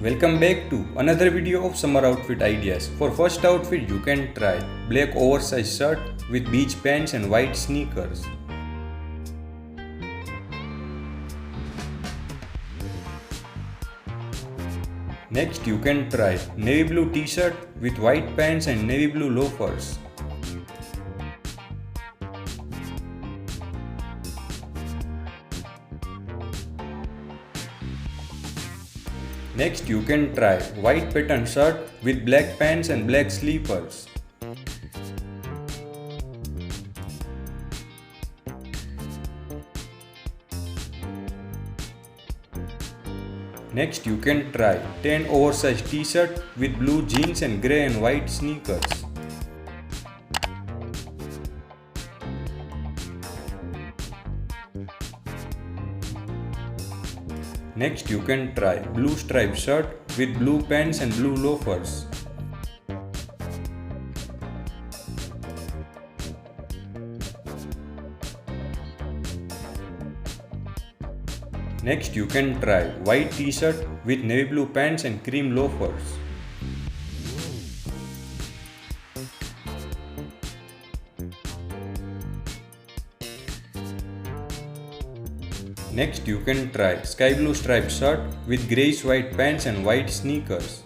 Welcome back to another video of summer outfit ideas. For first outfit you can try black oversized shirt with beach pants and white sneakers. Next you can try navy blue t-shirt with white pants and navy blue loafers. Next you can try white pattern shirt with black pants and black sleepers. Next you can try tan oversized t-shirt with blue jeans and grey and white sneakers. Next you can try blue striped shirt with blue pants and blue loafers. Next you can try white t-shirt with navy blue pants and cream loafers. Next you can try sky blue striped shirt with greyish white pants and white sneakers.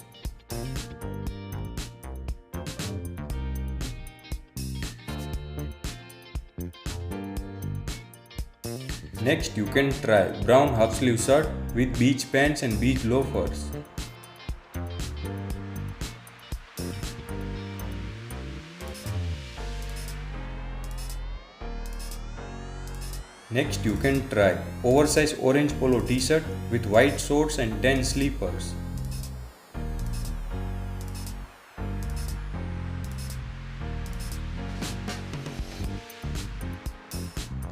Next you can try brown half sleeve shirt with beach pants and beach loafers. Next you can try oversized orange polo t-shirt with white shorts and tan sleepers.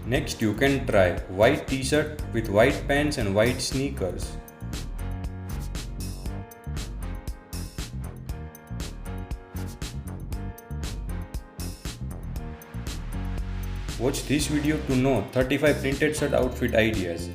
Next you can try white t-shirt with white pants and white sneakers. Watch this video to know 35 printed shirt outfit ideas.